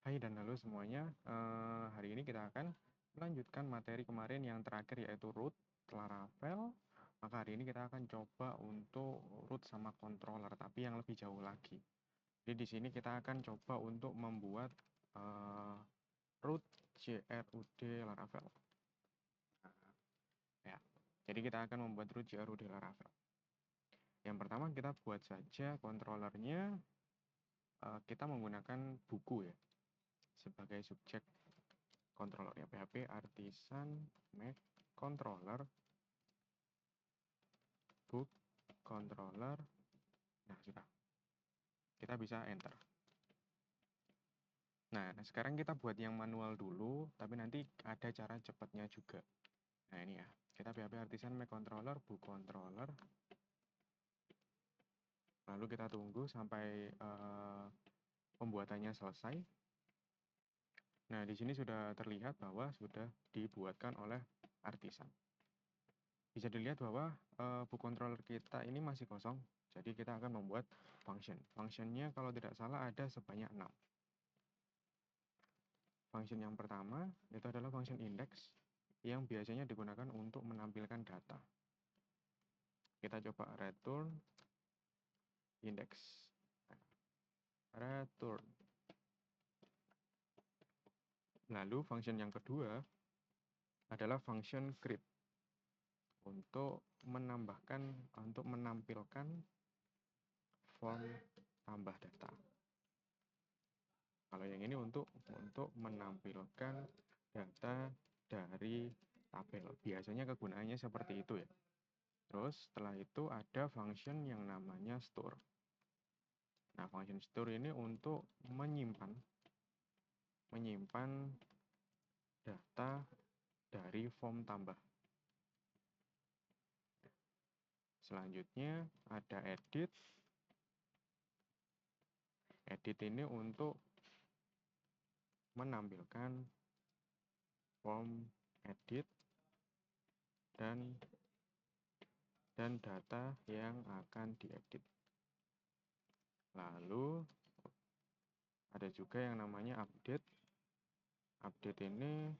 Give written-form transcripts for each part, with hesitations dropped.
Hai dan halo semuanya. Hari ini kita akan melanjutkan materi kemarin yang terakhir yaitu root, Laravel. Maka hari ini kita akan coba untuk root sama controller, tapi yang lebih jauh lagi. Jadi di sini kita akan coba untuk membuat root JRUD Laravel. Ya. Jadi kita akan membuat root JRUD Laravel. Yang pertama kita buat saja controllernya. Kita menggunakan buku ya sebagai subjek controller ya, PHP artisan make controller book controller. Nah, sudah. Kita bisa enter. Nah, sekarang kita buat yang manual dulu, tapi nanti ada cara cepatnya juga. Nah, ini ya. Kita PHP artisan make controller book controller. Lalu kita tunggu sampai pembuatannya selesai. Nah, di sini sudah terlihat bahwa sudah dibuatkan oleh artisan. Bisa dilihat bahwa book controller kita ini masih kosong. Jadi kita akan membuat function. Functionnya kalau tidak salah ada sebanyak 6. Function yang pertama itu adalah function index yang biasanya digunakan untuk menampilkan data. Kita coba return index. Return. Lalu function yang kedua adalah function create untuk menampilkan form tambah data. Kalau yang ini untuk menampilkan data dari tabel. Biasanya kegunaannya seperti itu ya. Terus setelah itu ada function yang namanya store. Nah, function store ini untuk menyimpan data dari form tambah. Selanjutnya ada edit. Edit ini untuk menampilkan form edit dan data yang akan diedit. Lalu ada juga yang namanya update. Update ini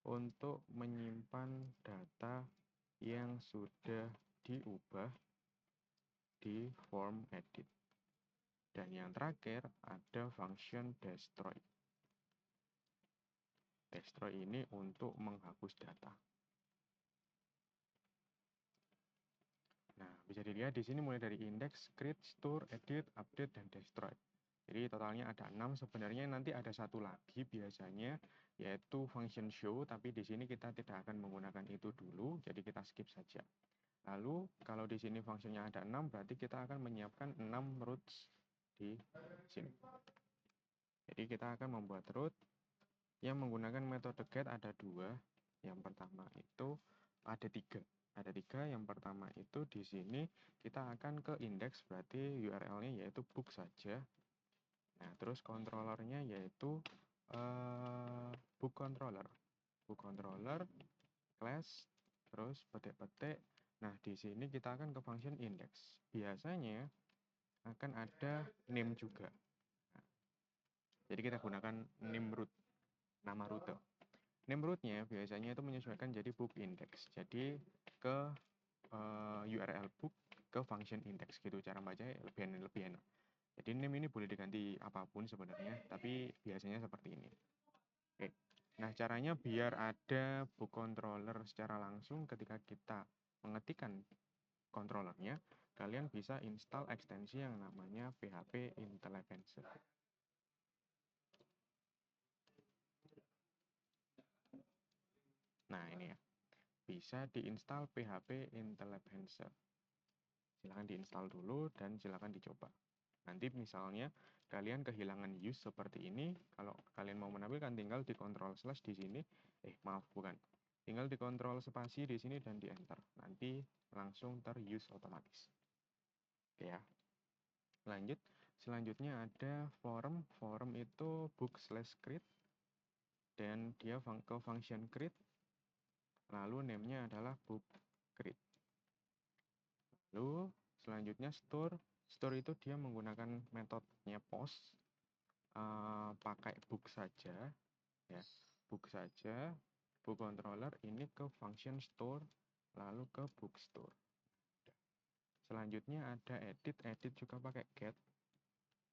untuk menyimpan data yang sudah diubah di form edit. Dan yang terakhir ada function destroy. Destroy ini untuk menghapus data. Nah, bisa dilihat di sini mulai dari index, create, store, edit, update, dan destroy. Jadi totalnya ada 6. Sebenarnya nanti ada satu lagi biasanya, yaitu function show, tapi di sini kita tidak akan menggunakan itu dulu, jadi kita skip saja. Lalu, kalau di sini fungsinya ada 6, berarti kita akan menyiapkan 6 roots di sini. Jadi kita akan membuat root yang menggunakan metode get ada 2. Yang pertama itu ada 3. Ada 3. Yang pertama itu di sini kita akan ke index, berarti URL-nya yaitu book saja. Nah, terus controllernya yaitu book controller. Book controller, class, terus petik-petik. Nah, di sini kita akan ke function index. Biasanya akan ada name juga. Nah, jadi kita gunakan name root, nama rute. Name rootnya biasanya itu menyesuaikan jadi book index. Jadi ke URL book ke function index gitu. Cara bacanya lebih enak. Jadi name ini boleh diganti apapun sebenarnya, tapi biasanya seperti ini. Oke. Nah, caranya biar ada book controller secara langsung ketika kita mengetikkan controllernya, kalian bisa install ekstensi yang namanya PHP Intelligencer. Nah, ini ya. Bisa diinstal PHP Intelligencer. Silahkan diinstal dulu dan silahkan dicoba. Nanti misalnya kalian kehilangan use seperti ini, kalau kalian mau menampilkan tinggal di control slash di sini, tinggal di control spasi di sini dan di enter. Nanti langsung ter-use otomatis. Oke ya. Lanjut, selanjutnya ada form. Form itu book slash create dan dia ke function create. Lalu name-nya adalah book create. Lalu selanjutnya store. Store itu dia menggunakan metodenya post. pakai book saja, ya, book saja, book controller ini ke function store, lalu ke book store. Selanjutnya ada edit, edit juga pakai get.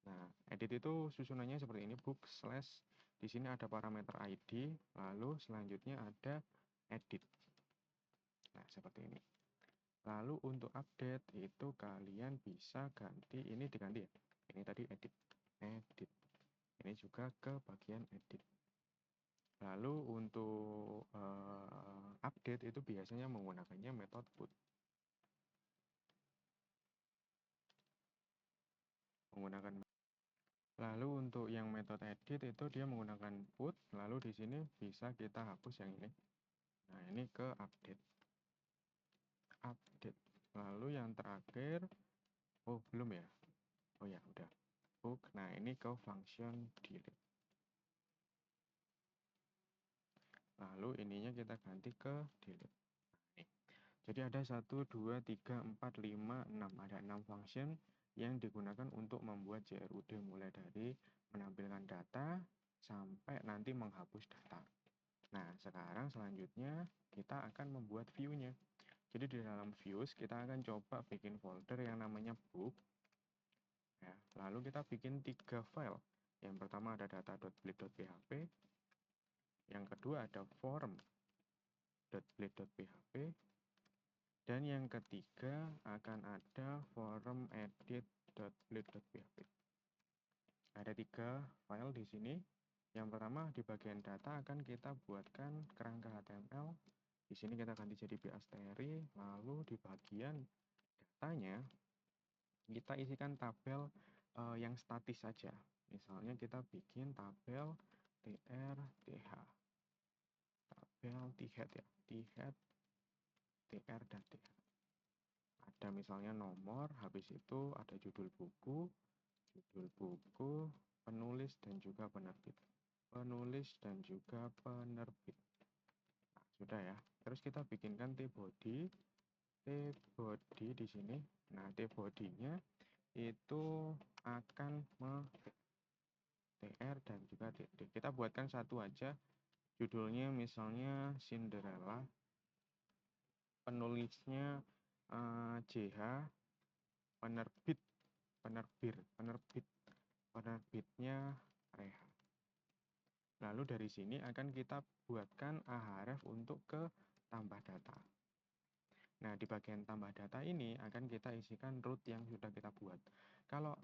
Nah, edit itu susunannya seperti ini, book slash, di sini ada parameter ID, lalu selanjutnya ada edit. Nah, seperti ini. Lalu untuk update itu kalian bisa ganti, ini diganti ya. Ini tadi edit, edit. Ini juga ke bagian edit. Lalu untuk update itu biasanya menggunakannya metode put. Lalu untuk yang metode edit itu dia menggunakan put, lalu di sini bisa kita hapus yang ini. Nah, ini ke update. Update. Lalu yang terakhir, oh belum ya? Oh ya, udah. Book. Nah, ini ke function delete. Lalu ininya kita ganti ke delete. Nih. Jadi ada 1, 2, 3, 4, 5, 6. Ada 6 function yang digunakan untuk membuat JRUD mulai dari menampilkan data sampai nanti menghapus data. Nah, sekarang selanjutnya kita akan membuat view-nya. Jadi di dalam views kita akan coba bikin folder yang namanya book. Ya, lalu kita bikin 3 file. Yang pertama ada data.blade.php, yang kedua ada form.blade.php, dan yang ketiga akan ada forum edit.blade.php. Ada 3 file di sini. Yang pertama di bagian data akan kita buatkan kerangka HTML. Di sini kita ganti jadi basteri, lalu di bagian datanya kita isikan tabel yang statis saja. Misalnya kita bikin tabel tr th, tabel t-head ya, t-head tr dan th. Ada misalnya nomor, habis itu ada judul buku, penulis dan juga penerbit. Penulis dan juga penerbit. Nah, sudah ya. Terus kita bikinkan t-body. T-body di sini. Nah, t-body-nya itu akan tr dan juga td. Kita buatkan satu aja. Judulnya misalnya Cinderella. Penulisnya JH. Penerbitnya Reha. Lalu dari sini akan kita buatkan ahref untuk ke tambah data. Nah, di bagian tambah data ini akan kita isikan root yang sudah kita buat. Kalau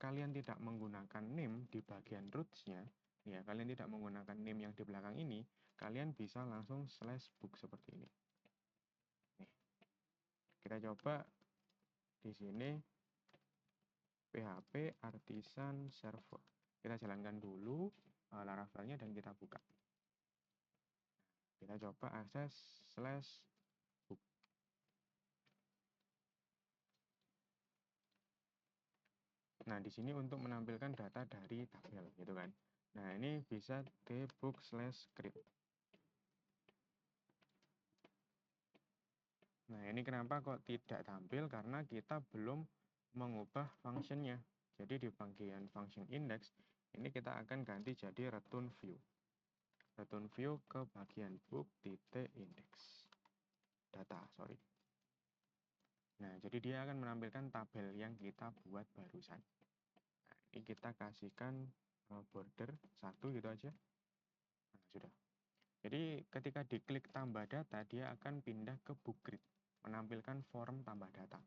kalian tidak menggunakan name di bagian roots-nya, ya, kalian tidak menggunakan name yang di belakang ini, kalian bisa langsung slash book seperti ini. Nih. Kita coba di sini PHP Artisan Server. Kita jalankan dulu Laravelnya dan kita buka. Kita coba akses slash book. Nah, di sini untuk menampilkan data dari tabel, gitu kan. Nah, ini bisa debook slash script. Nah, ini kenapa kok tidak tampil? Karena kita belum mengubah functionnya. Jadi di bagian function index, ini kita akan ganti jadi return view. Return view ke bagian book titik index. Data, sorry. Nah, jadi dia akan menampilkan tabel yang kita buat barusan. Nah, ini kita kasihkan border 1 gitu aja. Nah, sudah. Jadi ketika diklik tambah data, dia akan pindah ke book grid, menampilkan form tambah data.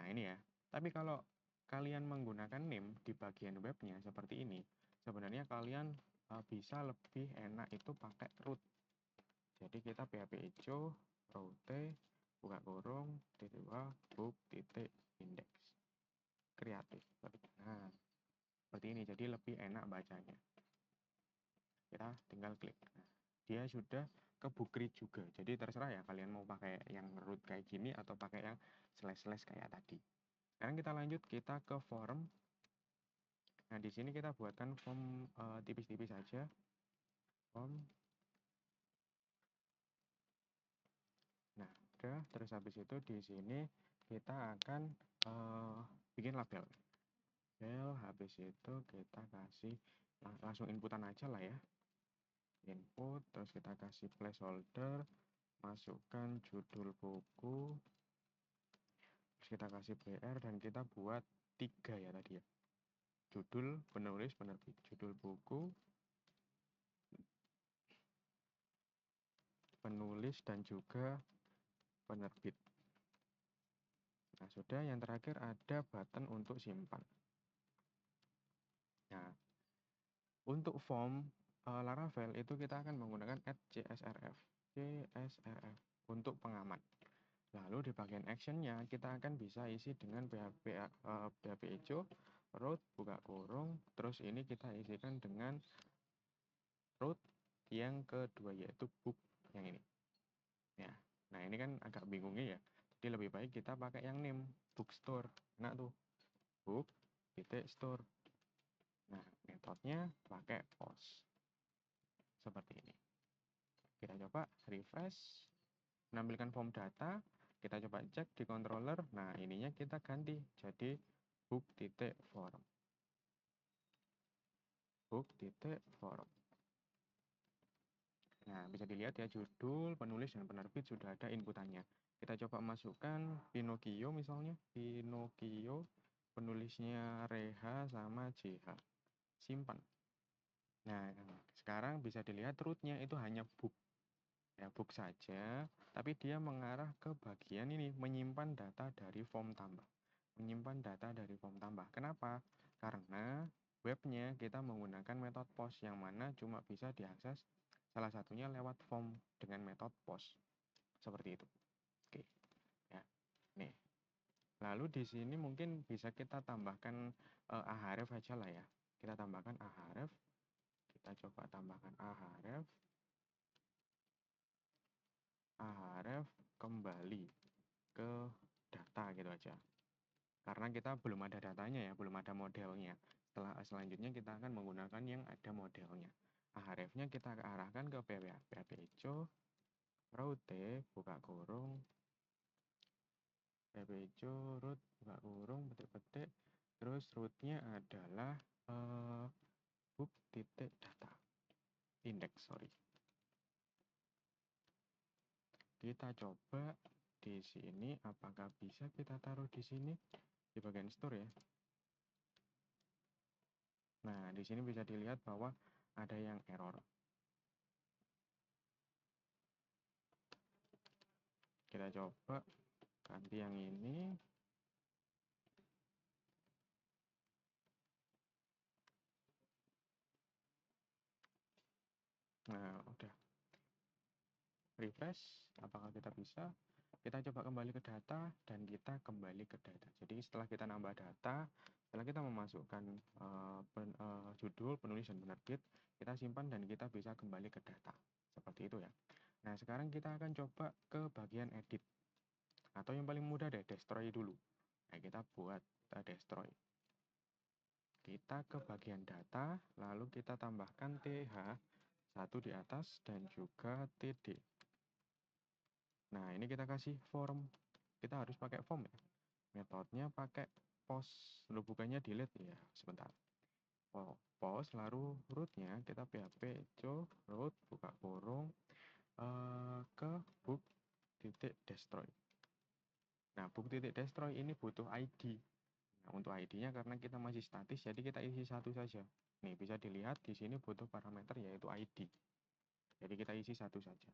Nah, ini ya. Tapi kalau kalian menggunakan name di bagian webnya seperti ini, sebenarnya kalian bisa lebih enak itu pakai root. Jadi kita php echo, route, buka kurung, titik book, titik index. Kreatif. Nah, seperti ini. Jadi lebih enak bacanya. Kita tinggal klik. Nah, dia sudah ke book grid juga. Jadi terserah ya kalian mau pakai yang root kayak gini atau pakai yang slash kayak tadi. Sekarang kita lanjut, kita ke form. Nah, di sini kita buatkan form tipis-tipis saja. Form. Nah, udah. Terus habis itu di sini kita akan bikin label. Label, habis itu kita kasih langsung inputan aja lah ya. Input, terus kita kasih placeholder, masukkan judul buku, terus kita kasih BR, dan kita buat 3 ya tadi ya. Judul, penulis, penerbit. Judul buku, penulis, dan juga penerbit. Nah, sudah. Yang terakhir ada button untuk simpan. Nah, untuk form Laravel itu kita akan menggunakan @csrf untuk pengaman. Lalu di bagian actionnya kita akan bisa isi dengan PHP hijau, root, buka kurung, terus ini kita isikan dengan root yang kedua yaitu book yang ini. Ya, nah ini kan agak bingungnya ya. Jadi lebih baik kita pakai yang name bookstore. Nah tuh book titik store. Nah metodenya pakai post seperti ini. Kita coba refresh, menampilkan form data. Kita coba cek di controller. Nah ininya kita ganti jadi book titik form. Book titik form. Nah, bisa dilihat ya judul, penulis, dan penerbit sudah ada inputannya. Kita coba masukkan Pinocchio misalnya. Pinocchio, penulisnya Reha sama JH. Simpan. Nah, sekarang bisa dilihat rootnya itu hanya book. Ya, book saja, tapi dia mengarah ke bagian ini, menyimpan data dari form tambah. Menyimpan data dari form tambah. Kenapa? Karena webnya kita menggunakan metode post, yang mana cuma bisa diakses salah satunya lewat form dengan metode post. Seperti itu. Oke. Ya. Nih. Lalu di sini mungkin bisa kita tambahkan ahref aja lah ya. Kita tambahkan ahref. Kita coba tambahkan ahref. Ahref kembali ke data gitu aja. Karena kita belum ada datanya ya, belum ada modelnya. Selanjutnya kita akan menggunakan yang ada modelnya. Ahrefnya kita arahkan ke PHP hijau, route, buka kurung, PHP hijau, root, buka kurung, petik-petik. Terus rootnya adalah book titik data. Index, sorry. Kita coba di sini, apakah bisa kita taruh di sini di bagian store ya. Nah, di sini bisa dilihat bahwa ada yang error. Kita coba ganti yang ini. Nah, udah. Refresh, apakah kita bisa? Kita coba kembali ke data, dan kita kembali ke data. Jadi setelah kita nambah data, setelah kita memasukkan judul, penulis, dan penerbit, kita simpan dan kita bisa kembali ke data. Seperti itu ya. Nah, sekarang kita akan coba ke bagian edit. Atau yang paling mudah deh, destroy dulu. Nah, kita buat destroy. Kita ke bagian data, lalu kita tambahkan TH, satu di atas, dan juga TD. Nah, ini kita kasih form. Kita harus pakai form ya. Metodenya pakai post. Lalu bukannya delete ya, sebentar. Post, lalu rootnya kita PHP hijau, root, buka kurung, ke book titik destroy. Nah, book titik destroy ini butuh ID. Nah, untuk ID-nya karena kita masih statis, jadi kita isi satu saja. Nih, bisa dilihat di sini butuh parameter yaitu ID. Jadi kita isi satu saja.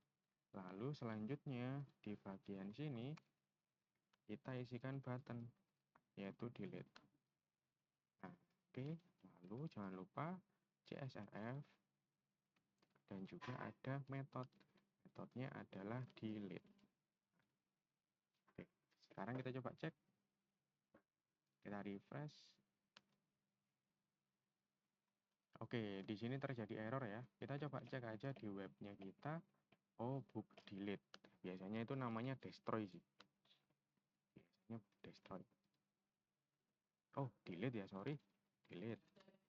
Lalu selanjutnya di bagian sini kita isikan button yaitu delete. Nah, oke. Lalu jangan lupa CSRF dan juga ada metode. Metodenya adalah delete. Oke. Sekarang kita coba cek. Kita refresh. Oke, di sini terjadi error ya. Kita coba cek aja di webnya kita. Oh, book delete. Biasanya itu namanya destroy sih. Biasanya destroy. Oh, delete ya, sorry. Delete.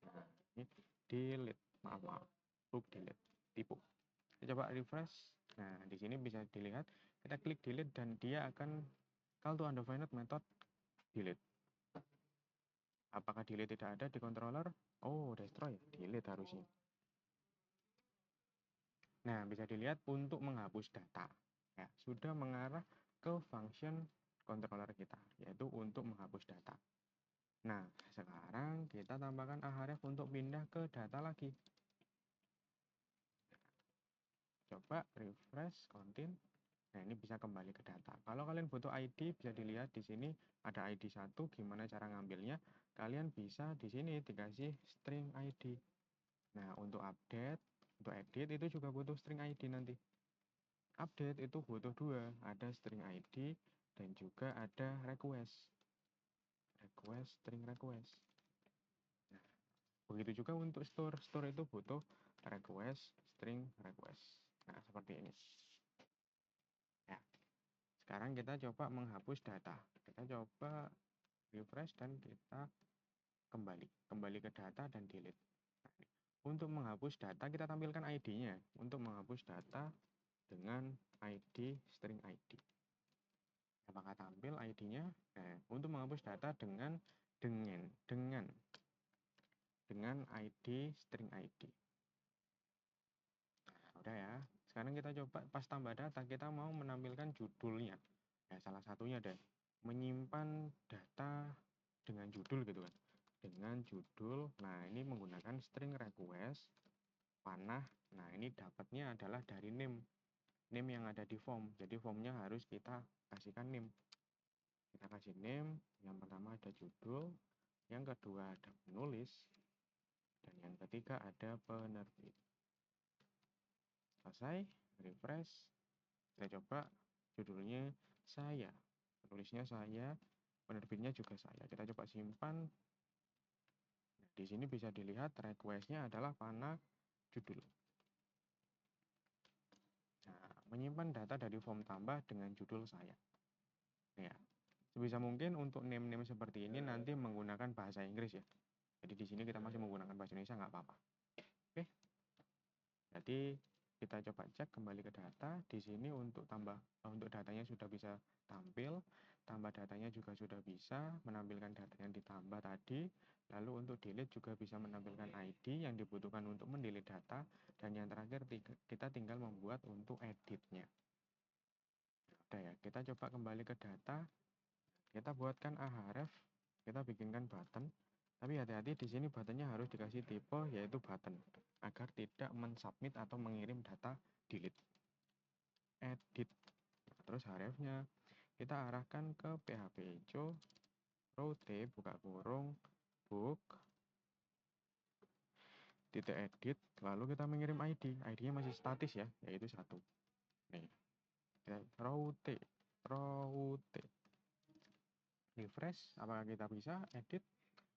Nah, ini delete. Maaf. Book delete. Tipu. Kita coba refresh. Nah, di sini bisa dilihat. Kita klik delete dan dia akan call to undefined method delete. Apakah delete tidak ada di controller? Oh, destroy, delete harusnya. Nah, bisa dilihat untuk menghapus data, ya, sudah mengarah ke function controller kita, yaitu untuk menghapus data. Nah, sekarang kita tambahkan ahref untuk pindah ke data lagi. Coba refresh, continue. Nah, ini bisa kembali ke data. Kalau kalian butuh ID, bisa dilihat di sini ada ID 1, gimana cara ngambilnya. Kalian bisa di sini dikasih string ID. Nah, untuk update, untuk edit itu juga butuh string ID nanti. Update itu butuh 2, ada string ID dan juga ada request. String request. Nah, begitu juga untuk store. Store itu butuh request, string request. Nah, seperti ini. Ya. Sekarang kita coba menghapus data. Kita coba refresh dan kita kembali ke data dan delete. Nah, untuk menghapus data kita tampilkan ID-nya. Untuk menghapus data dengan ID string ID. Apakah tampil ID-nya? Nah, untuk menghapus data dengan ID string ID. Nah, udah ya. Sekarang kita coba pas tambah data kita mau menampilkan judulnya. Ya, salah satunya deh menyimpan data dengan judul gitu kan. Dengan judul. Nah, ini menggunakan string request panah. Nah, ini dapatnya adalah dari name yang ada di form. Jadi formnya harus kita kasihkan name. Kita kasih name. Yang pertama ada judul, yang kedua ada penulis, dan yang ketiga ada penerbit. Selesai, refresh. Kita coba judulnya saya, penulisnya saya, penerbitnya juga saya. Kita coba simpan. Nah, di sini bisa dilihat request-nya adalah panah judul. Nah, menyimpan data dari form tambah dengan judul saya. Ya, sebisa mungkin untuk name-name seperti ini nanti menggunakan bahasa Inggris ya. Jadi di sini kita masih menggunakan bahasa Indonesia, nggak apa-apa. Oke. Jadi kita coba cek kembali ke data. Di sini untuk datanya sudah bisa tampil, tambah datanya juga sudah bisa menampilkan data yang ditambah tadi. Lalu untuk delete juga bisa menampilkan ID yang dibutuhkan untuk mendelete data. Dan yang terakhir kita tinggal membuat untuk editnya. Udah ya, kita coba kembali ke data. Kita buatkan ahref, kita bikinkan button. Tapi hati-hati di sini buttonnya harus dikasih tipe yaitu button agar tidak mensubmit atau mengirim data delete. Edit. Nah, terus hrefnya kita arahkan ke PHP hijau, route buka kurung, book, titik edit, lalu kita mengirim ID. ID-nya masih statis ya, yaitu 1. Nih, kita route. Refresh, apakah kita bisa edit?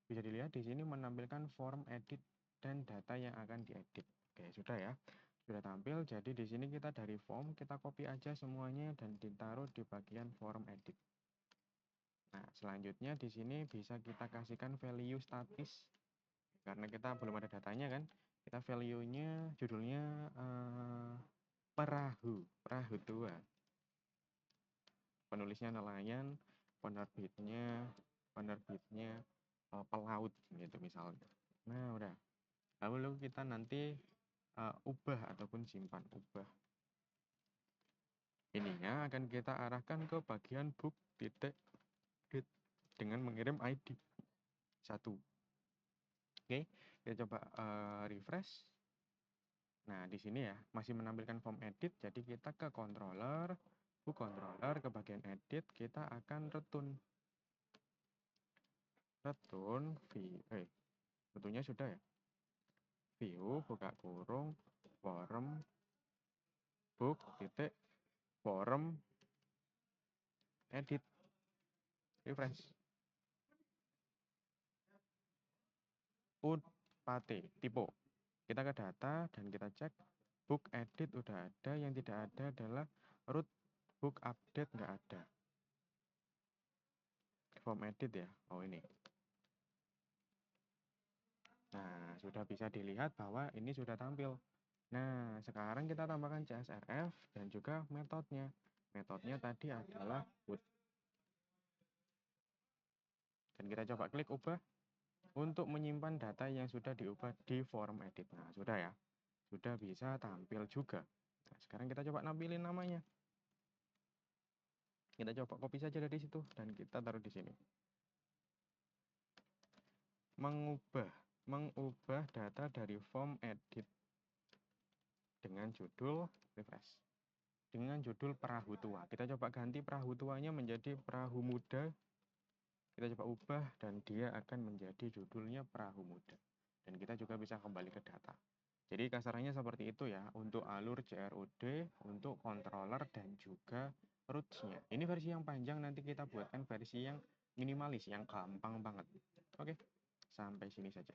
Bisa dilihat di sini menampilkan form edit dan data yang akan diedit. Oke, sudah ya. Sudah tampil. Jadi di sini kita dari form kita copy aja semuanya dan ditaruh di bagian form edit. Nah, selanjutnya di sini bisa kita kasihkan value statis. Karena kita belum ada datanya kan. Kita value-nya judulnya perahu 2. Penulisnya nelayan, penerbitnya pelaut gitu misalnya. Nah, udah. Lalu kita nanti ubah ataupun simpan ubah. Ininya akan kita arahkan ke bagian book titik edit dengan mengirim ID 1. Oke, kita coba refresh. Nah, di sini ya masih menampilkan form edit. Jadi kita ke controller, book controller, ke bagian edit kita akan return betulnya sudah ya. View buka kurung form book titik form edit, refresh. Pate tipe. Kita ke data dan kita cek book edit udah ada, yang tidak ada adalah root book update nggak ada. Form edit ya. Oh, ini. Nah, sudah bisa dilihat bahwa ini sudah tampil. Nah, sekarang kita tambahkan CSRF dan juga metodenya. Metodenya tadi adalah put. Dan kita coba klik ubah. untuk menyimpan data yang sudah diubah di form edit. Nah, sudah ya. Sudah bisa tampil juga. Nah, sekarang kita coba nampilin namanya. Kita coba copy saja dari situ dan kita taruh di sini. Mengubah data dari form edit dengan judul refresh. Dengan judul perahu tua. Kita coba ganti perahu tuanya menjadi perahu muda. Kita coba ubah dan dia akan menjadi judulnya perahu muda. Dan kita juga bisa kembali ke data. Jadi kasarnya seperti itu ya untuk alur CRUD, untuk controller dan juga roots-nya. Ini versi yang panjang, nanti kita buatkan versi yang minimalis, yang gampang banget. Oke, sampai sini saja.